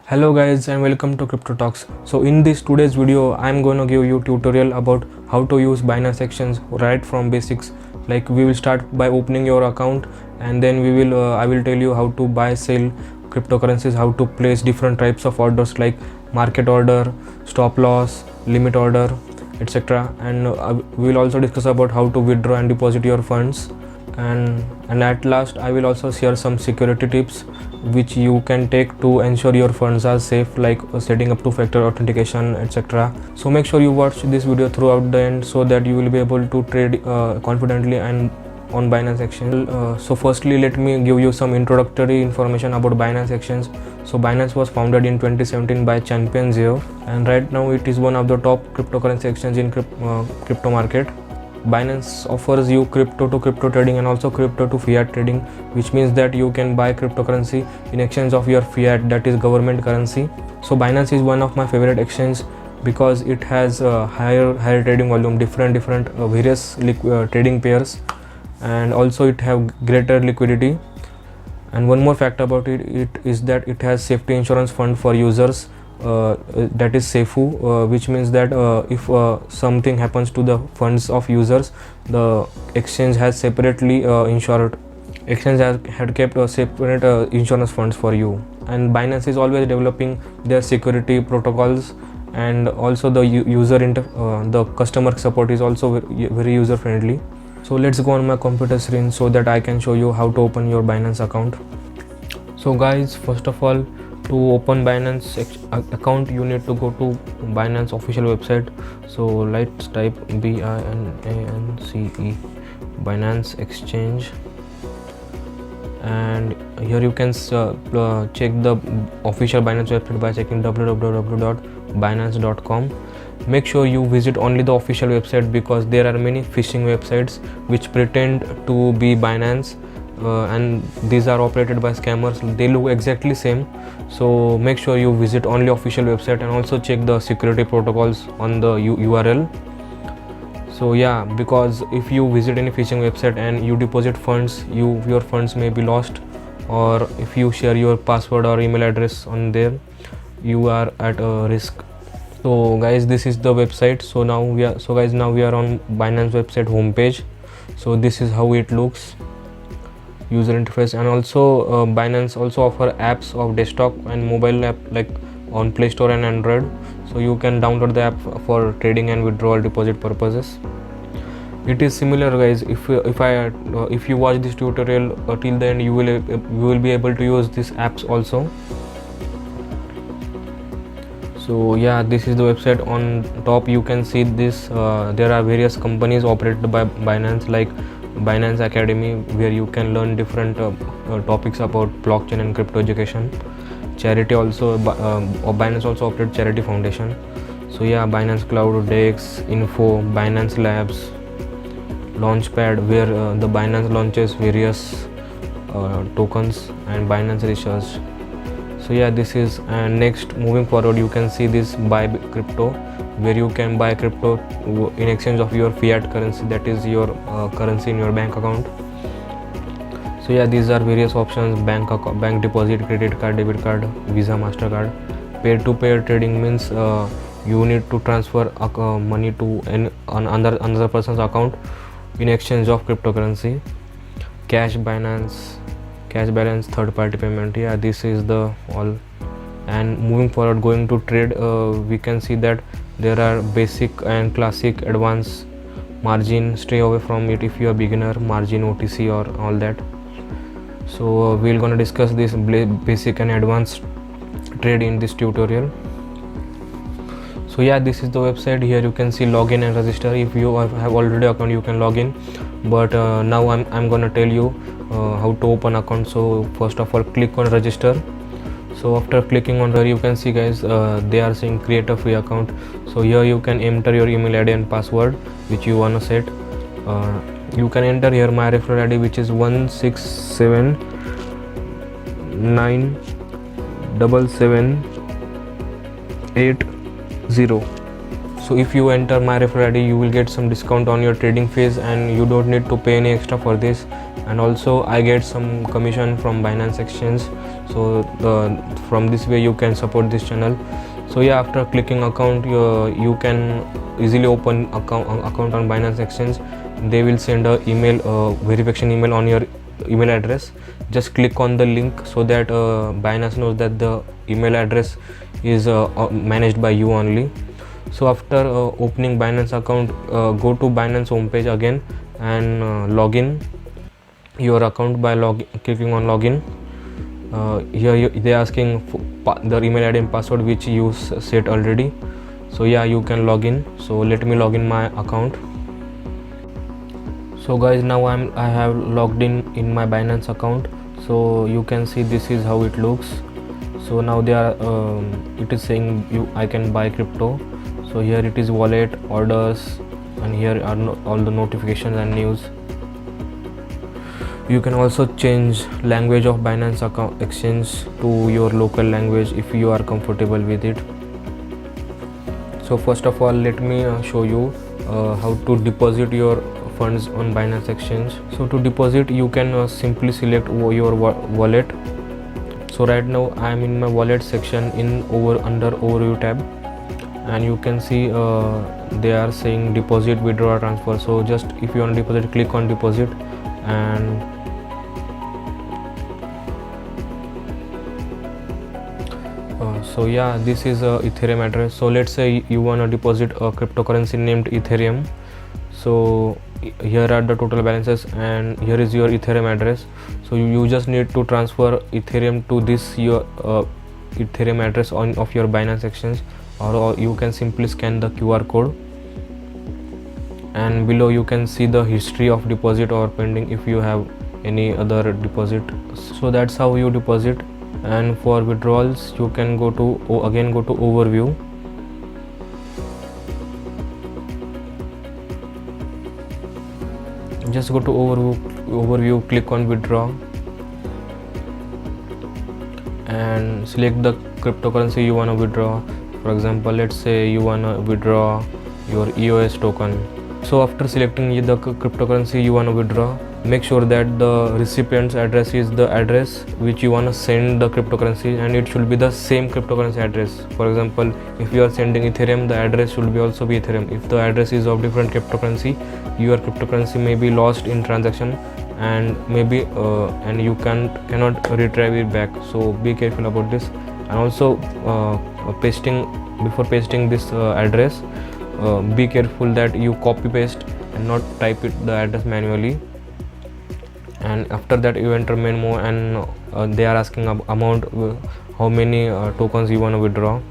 Hello guys and welcome to Crypto Talks. So in this today's video I'm going to give you tutorial about how to use Binance Exchange right from basics. Like we will start by opening your account and then I will tell you how to buy sell cryptocurrencies, how to place different types of orders like market order, stop loss, limit order, etc. And we will also discuss about how to withdraw and deposit your funds. And at last I will also share some security tips which you can take to ensure your funds are safe, like setting up two-factor authentication, etc. So make sure you watch this video throughout the end so that you will be able to trade confidently and on Binance Exchange. So firstly, let me give you some introductory information about Binance Exchange. So Binance was founded in 2017 by Changpeng Zhao, and right now it is one of the top cryptocurrency exchange in crypto market. Binance offers you crypto to crypto trading and also crypto to fiat trading, which means that you can buy cryptocurrency in exchange of your fiat, that is government currency. So Binance is one of my favorite exchange because it has higher trading volume, different various trading pairs, and also it have greater liquidity. And one more fact about it is that it has safety insurance fund for users, that is SAFU, which means that if something happens to the funds of users, the exchange has separately insured. Exchange had kept separate insurance funds for you. And Binance is always developing their security protocols, and also the customer support is also very user friendly. So let's go on my computer screen so that I can show you how to open your Binance account. So guys, first of all, to open Binance account you need to go to Binance official website. So let's type BINANCE, Binance Exchange, and here you can check the official Binance website by checking www.binance.com. Make sure you visit only the official website because there are many phishing websites which pretend to be Binance, and these are operated by scammers. They look exactly same, so make sure you visit only official website and also check the security protocols on the URL. So yeah, because if you visit any phishing website and you deposit funds, your funds may be lost, or if you share your password or email address on there, you are at a risk. So guys, this is the website. So now we are on Binance website homepage. So this is how it looks, user interface. And also Binance also offer apps of desktop and mobile app, like on Play Store and Android, so you can download the app for trading and withdrawal deposit purposes. It is similar guys. If you watch this tutorial till the end, you will be able to use these apps also. So yeah, this is the website. On top you can see this, there are various companies operated by Binance, like Binance Academy, where you can learn different topics about blockchain and crypto education. Charity also, Binance also operates charity foundation. So yeah, Binance Cloud, DEX, Info, Binance Labs, Launchpad, where the Binance launches various tokens, and Binance Research. So yeah, this is, and next moving forward you can see this buy crypto, where you can buy crypto in exchange of your fiat currency, that is your currency in your bank account. So yeah, these are various options: bank deposit, credit card, debit card, Visa, Mastercard. Peer-to-peer trading means you need to transfer money to another person's account in exchange of cryptocurrency. Cash balance, third-party payment. Yeah, this is the all. And moving forward, going to trade, we can see that there are basic and classic, advanced, margin. Stay away from it if you are beginner, margin, OTC, or all that. So we're gonna discuss this basic and advanced trade in this tutorial. So yeah, this is the website. Here you can see login and register. If you have already account, you can log in, but now I'm gonna tell you how to open account. So first of all, click on register. So after clicking on here, you can see guys, they are saying create a free account. So here you can enter your email ID and password which you wanna set. You can enter here my referral ID, which is 1679778. So if you enter my referral ID, you will get some discount on your trading fees, and you don't need to pay any extra for this. And also I get some commission from Binance Exchange. So from this way you can support this channel. So yeah, after clicking account, you can easily open account on Binance Exchange. They will send a email, verification email on your email address. Just click on the link so that Binance knows that the email address is managed by you only. So after opening Binance account, go to Binance homepage again and log in your account by clicking on login. Here they are asking the email ID and password which you set already. So yeah, you can log in. So let me log in my account. So guys, now I have logged in my Binance account. So you can see this is how it looks. So now they are it is saying I can buy crypto. So here it is wallet, orders, and here are all the notifications and news. You can also change language of Binance account exchange to your local language if you are comfortable with it. So first of all, let me show you how to deposit your funds on Binance exchange. So to deposit, you can simply select your wallet. So right now I am in my wallet section under overview tab, and you can see they are saying deposit, withdraw, transfer. So just if you want to deposit, click on deposit, and so yeah, this is a Ethereum address. So let's say you want to deposit a cryptocurrency named Ethereum. So here are the total balances, and here is your Ethereum address. So you just need to transfer Ethereum to this your Ethereum address of your Binance exchange, or you can simply scan the QR code, and below you can see the history of deposit or pending if you have any other deposit. So that's how you deposit. And for withdrawals, you can go to overview. Just go to overview, click on withdraw, and select the cryptocurrency you want to withdraw. For example, let's say you want to withdraw your EOS token. So after selecting the cryptocurrency you want to withdraw, make sure that the recipient's address is the address which you want to send the cryptocurrency, and it should be the same cryptocurrency address. For example, if you are sending Ethereum, the address should be also be Ethereum. If the address is of different cryptocurrency, your cryptocurrency may be lost in transaction, and maybe and you cannot retrieve it back. So be careful about this. And also before pasting this address, be careful that you copy paste and not type the address manually. And after that you enter memo, and they are asking amount, how many tokens you want to withdraw.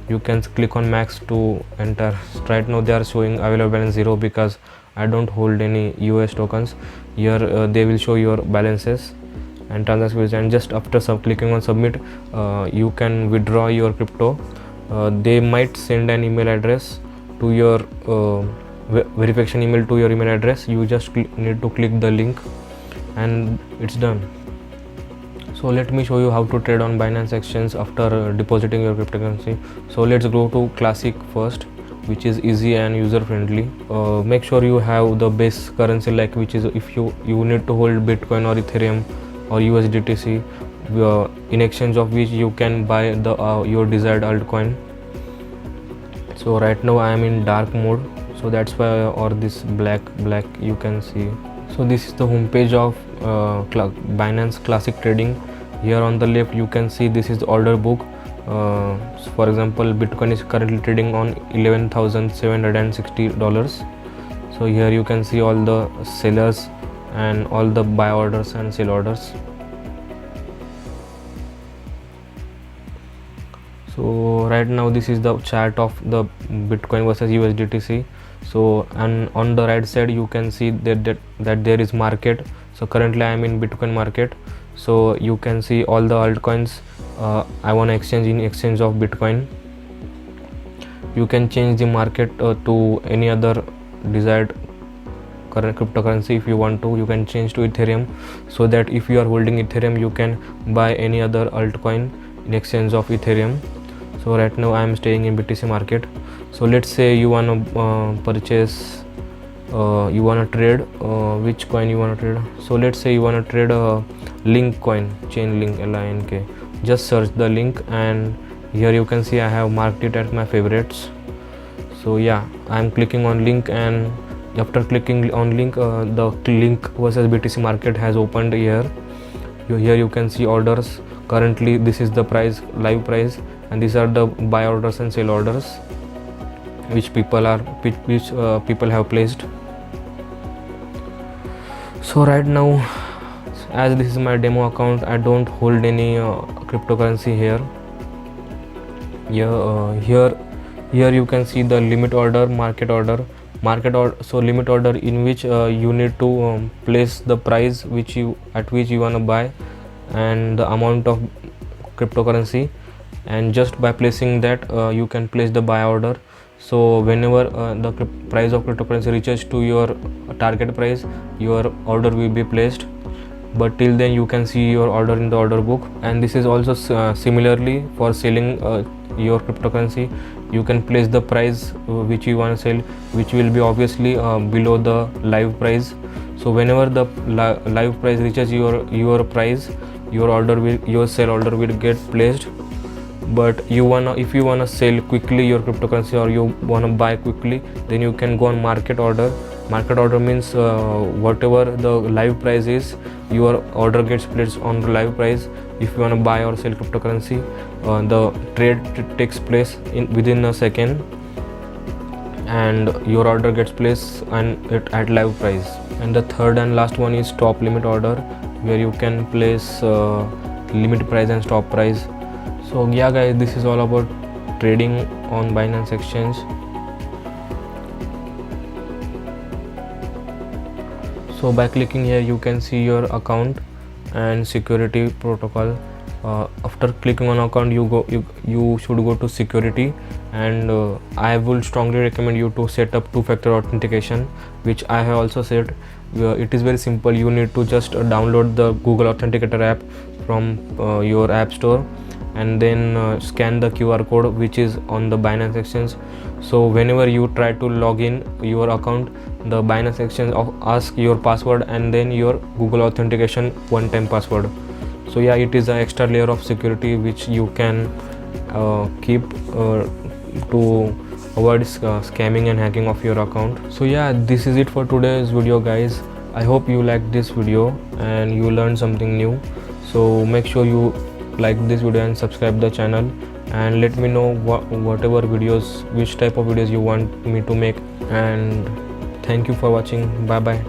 You can click on max to enter. Right now they are showing available balance 0 because I don't hold any US tokens. Here they will show your balances and transactions, and just after clicking on submit, you can withdraw your crypto. They might send an email address to your verification email to your email address. You just need to click the link, and it's done. So let me show you how to trade on Binance exchange after depositing your cryptocurrency. So let's go to classic first, which is easy and user friendly. Make sure you have the base currency, like which is if you need to hold Bitcoin or Ethereum or USDTC, in exchange of which you can buy your desired altcoin. So right now I am in dark mode, so that's why, or this black you can see. So this is the homepage of Binance Classic Trading. Here on the left you can see this is the order book. For example, Bitcoin is currently trading on $11,760. So here you can see all the sellers and all the buy orders and sell orders. So right now this is the chart of the Bitcoin versus USDTC. So, and on the right side you can see that there is market. So currently I am in Bitcoin market. So you can see all the altcoins I want to exchange in exchange of Bitcoin. You can change the market to any other desired current cryptocurrency. If you want to, you can change to Ethereum, so that if you are holding Ethereum, you can buy any other altcoin in exchange of Ethereum. So right now I am staying in BTC market. So let's say you want to purchase, you want to trade which coin you want to trade. So let's say you want to trade a Link coin, Chainlink, LINK. just search the link, and here you can see I have marked it at my favorites. So yeah, I'm clicking on link, and after clicking on link, the link versus BTC market has opened here. Here you can see orders. Currently this is the price, live price, and these are the buy orders and sell orders which people have placed. So right now, as this is my demo account, I don't hold any cryptocurrency here. Here you can see the limit order, market order. So limit order, in which you need to place the price at which you want to buy and the amount of cryptocurrency, and just by placing that you can place the buy order. So whenever the price of cryptocurrency reaches to your target price, your order will be placed, but till then you can see your order in the order book. And this is also similarly for selling your cryptocurrency. You can place the price which you want to sell, which will be obviously below the live price. So whenever the live price reaches your price, your sell order will get placed. But if you wanna sell quickly your cryptocurrency, or you wanna buy quickly, then you can go on market order. Market order means whatever the live price is, your order gets placed on the live price. If you wanna buy or sell cryptocurrency, the trade takes place within a second, and your order gets placed at live price. And the third and last one is stop limit order, where you can place limit price and stop price. So yeah guys, this is all about trading on Binance Exchange. So by clicking here, you can see your account and security protocol. After clicking on account, you should go to security, and I will strongly recommend you to set up two-factor authentication, which I have also set. It is very simple. You need to just download the Google Authenticator app from your app store, and then scan the QR code which is on the Binance Exchange. So whenever you try to log in your account, the Binance Exchange asks your password and then your Google Authentication one-time password. So yeah, it is an extra layer of security which you can keep to avoid scamming and hacking of your account. So yeah, this is it for today's video guys. I hope you liked this video and you learned something new. So make sure you like this video and subscribe the channel, and let me know which type of videos you want me to make. And thank you for watching. Bye bye.